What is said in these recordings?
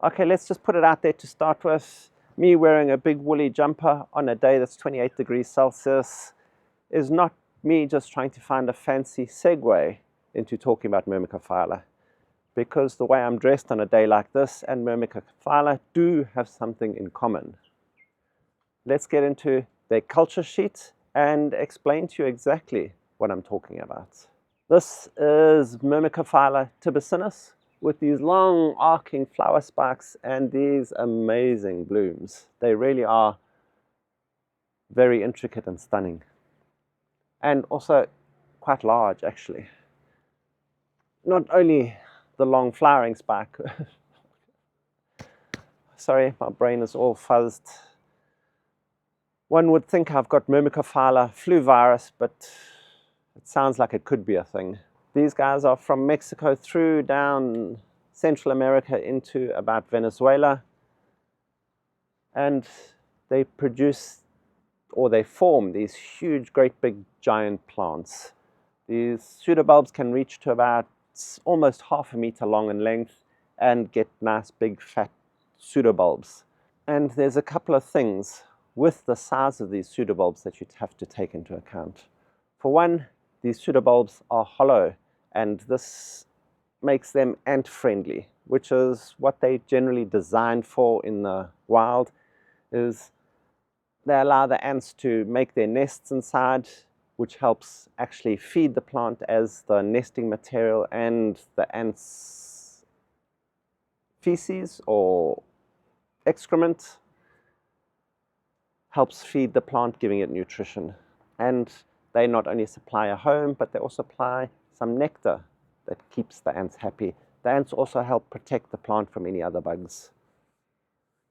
Okay, let's just put it out there to start with. Me wearing a big woolly jumper on a day that's 28 degrees Celsius is not me just trying to find a fancy segue into talking about Myrmecophila, because the way I'm dressed on a day like this and Myrmecophila do have something in common. Let's get into their culture sheet and explain to you exactly what I'm talking about. This is Myrmecophila tubercinus with these long arcing flower spikes and these amazing blooms. They really are very intricate and stunning, and also quite large actually. Not only the long flowering spike, sorry, my brain is all fuzzed. One would think I've got Myrmecophila flu virus, but it sounds like it could be a thing. These guys are from Mexico through down Central America into about Venezuela, and they produce, or they form, these huge, great big giant plants. These pseudobulbs can reach to about almost half a meter long in length and get nice big fat pseudobulbs. And there's a couple of things with the size of these pseudobulbs that you'd have to take into account. For one, these pseudobulbs are hollow, and this makes them ant friendly, which is what they generally designed for in the wild. Is they allow the ants to make their nests inside, which helps actually feed the plant as the nesting material, and the ants' feces or excrement helps feed the plant, giving it nutrition. And they not only supply a home, but they also supply some nectar that keeps the ants happy. The ants also help protect the plant from any other bugs.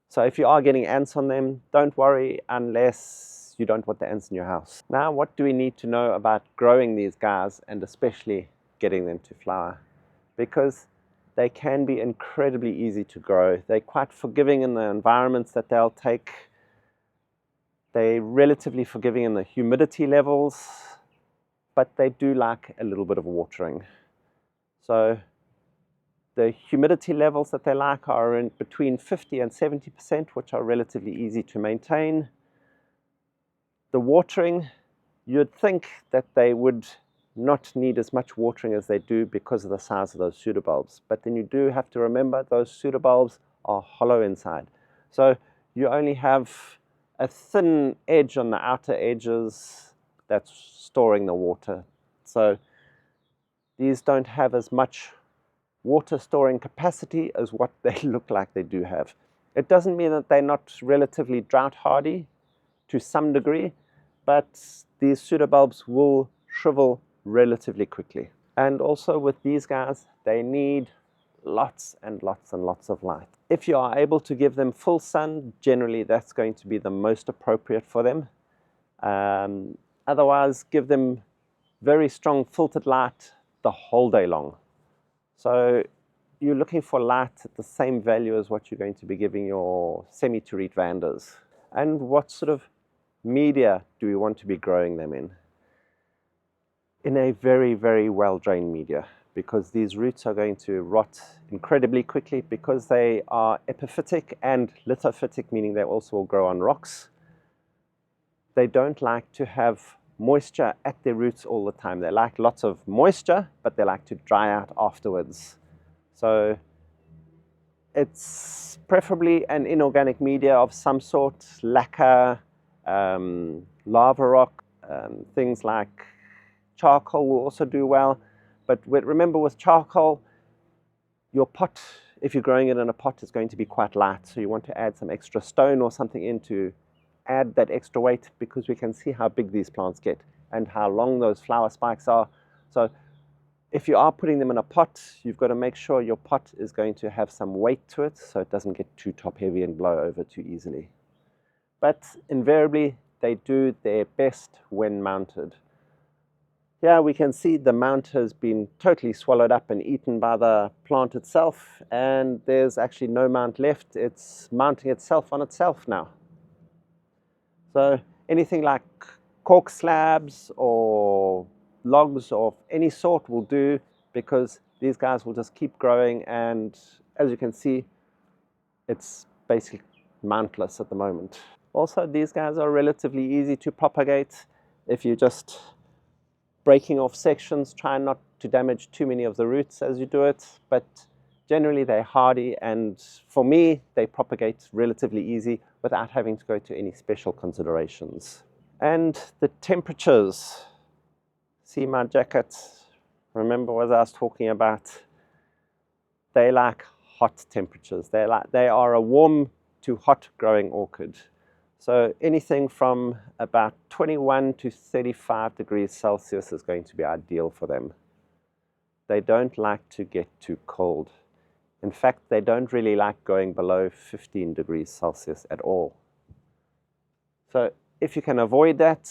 So if you are getting ants on them, don't worry unless you don't want the ants in your house. Now, what do we need to know about growing these guys, and especially getting them to flower? Because they can be incredibly easy to grow. They're quite forgiving in the environments that they'll take. They're relatively forgiving in the humidity levels, but they do like a little bit of watering. So the humidity levels that they like are in between 50 and 70%, which are relatively easy to maintain. The watering, you'd think that they would not need as much watering as they do because of the size of those pseudobulbs. But then you do have to remember those pseudobulbs are hollow inside. So you only have a thin edge on the outer edges that's storing the water. So these don't have as much water storing capacity as what they look like they do have. It doesn't mean that they're not relatively drought hardy to some degree, but these pseudobulbs will shrivel relatively quickly. And also with these guys, they need lots and lots and lots of light. If you are able to give them full sun, generally that's going to be the most appropriate for them. Otherwise, give them very strong filtered light the whole day long. So you're looking for light at the same value as what you're going to be giving your semi-terete vandas. And what sort of media do we want to be growing them in? In a very, very well-drained media, because these roots are going to rot incredibly quickly because they are epiphytic and lithophytic, meaning they also will grow on rocks. They don't like to have moisture at their roots all the time. They like lots of moisture, but they like to dry out afterwards. So it's preferably an inorganic media of some sort, lacquer, lava rock, things like charcoal will also do well. But remember, with charcoal, your pot, if you're growing it in a pot, is going to be quite light. So you want to add some extra stone or something in to add that extra weight, because we can see how big these plants get and how long those flower spikes are. So if you are putting them in a pot, you've got to make sure your pot is going to have some weight to it so it doesn't get too top heavy and blow over too easily. But invariably, they do their best when mounted. Here we can see the mount has been totally swallowed up and eaten by the plant itself, and there's actually no mount left. It's mounting itself on itself now. So anything like cork slabs or logs of any sort will do, because these guys will just keep growing, and as you can see, it's basically mountless at the moment. Also, these guys are relatively easy to propagate. If you just breaking off sections, try not to damage too many of the roots as you do it, but generally they're hardy, and for me they propagate relatively easy without having to go to any special considerations. And the temperatures, see my jacket, remember what I was talking about, they like hot temperatures. They are a warm to hot growing orchid. So anything from about 21 to 35 degrees Celsius is going to be ideal for them. They don't like to get too cold. In fact, they don't really like going below 15 degrees Celsius at all. So if you can avoid that,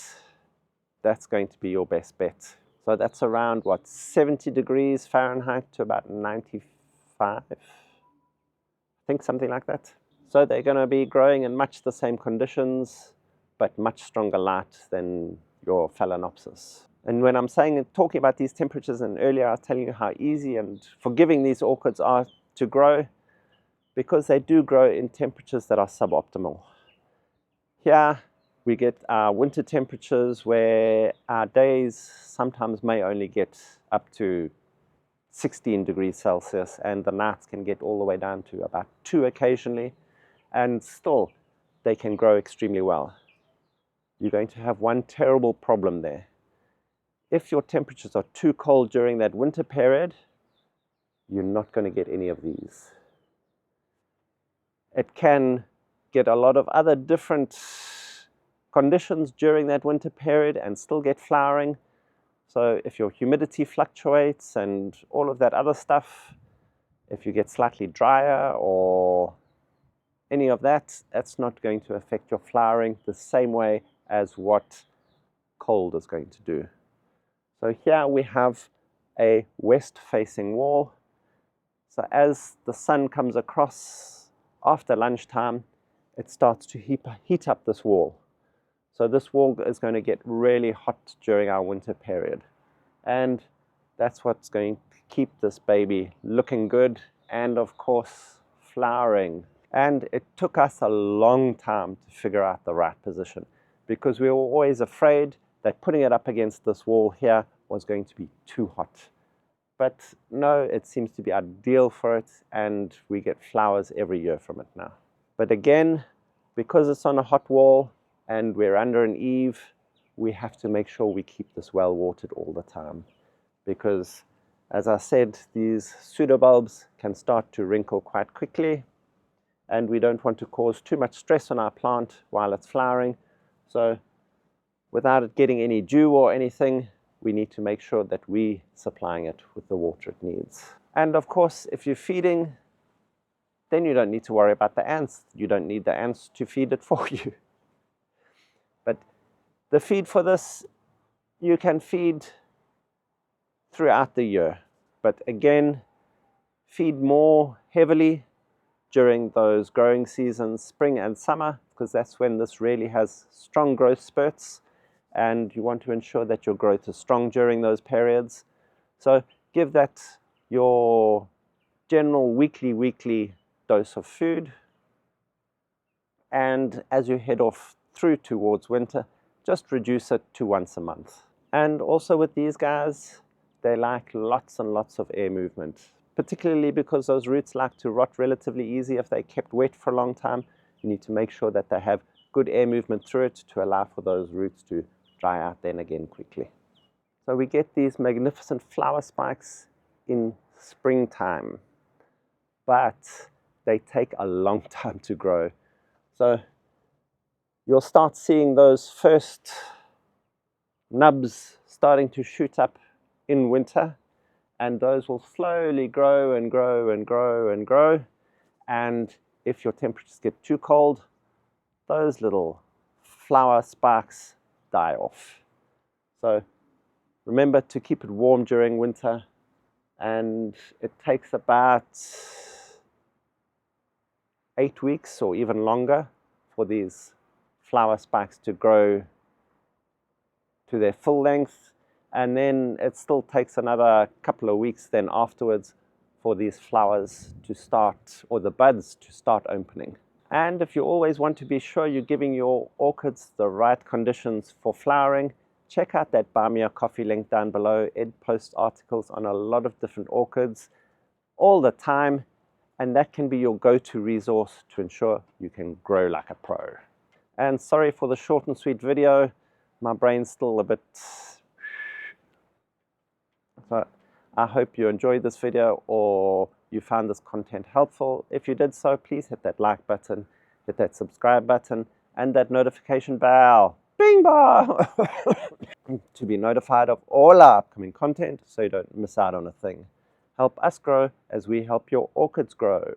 that's going to be your best bet. So that's around, what, 70 degrees Fahrenheit to about 95? I think something like that. So they're going to be growing in much the same conditions, but much stronger light than your Phalaenopsis. And when I'm talking about these temperatures, and earlier I was telling you how easy and forgiving these orchids are to grow, because they do grow in temperatures that are suboptimal. Here we get our winter temperatures where our days sometimes may only get up to 16 degrees Celsius, and the nights can get all the way down to about 2 occasionally, and still they can grow extremely well. You're going to have one terrible problem there. If your temperatures are too cold during that winter period, you're not going to get any of these. It can get a lot of other different conditions during that winter period and still get flowering. So if your humidity fluctuates and all of that other stuff, if you get slightly drier or any of that, that's not going to affect your flowering the same way as what cold is going to do. So here we have a west-facing wall. So as the sun comes across after lunchtime, it starts to heat up this wall. So this wall is going to get really hot during our winter period. And that's what's going to keep this baby looking good and, of course, flowering. And it took us a long time to figure out the right position, because we were always afraid that putting it up against this wall here was going to be too hot. But no, it seems to be ideal for it, and we get flowers every year from it now. But again, because it's on a hot wall and we're under an eave, we have to make sure we keep this well watered all the time, because, as I said, these pseudobulbs can start to wrinkle quite quickly, and we don't want to cause too much stress on our plant while it's flowering. So without it getting any dew or anything, we need to make sure that we're supplying it with the water it needs. And of course, if you're feeding, then you don't need to worry about the ants. You don't need the ants to feed it for you. But the feed for this, you can feed throughout the year. But again, feed more heavily during those growing seasons, spring and summer, because that's when this really has strong growth spurts, and you want to ensure that your growth is strong during those periods. So give that your general weekly dose of food, and as you head off through towards winter, just reduce it to once a month. And also with these guys, they like lots and lots of air movement, particularly because those roots like to rot relatively easy if they're kept wet for a long time. You need to make sure that they have good air movement through it to allow for those roots to dry out then again quickly. So we get these magnificent flower spikes in springtime, but they take a long time to grow. So you'll start seeing those first nubs starting to shoot up in winter, and those will slowly grow and grow and grow and grow. And if your temperatures get too cold, those little flower spikes die off. So remember to keep it warm during winter, and it takes about 8 weeks or even longer for these flower spikes to grow to their full length, and then it still takes another couple of weeks then afterwards for these flowers to start, or the buds to start opening. And if you always want to be sure you're giving your orchids the right conditions for flowering, check out that Buy Me a Coffee link down below. Ed posts articles on a lot of different orchids all the time, and that can be your go-to resource to ensure you can grow like a pro. And sorry for the short and sweet video. My brain's still a bit... So I hope you enjoyed this video or you found this content helpful. If you did so, please hit that like button, hit that subscribe button, and that notification bell. Bing bong! To be notified of all our upcoming content so you don't miss out on a thing. Help us grow as we help your orchids grow.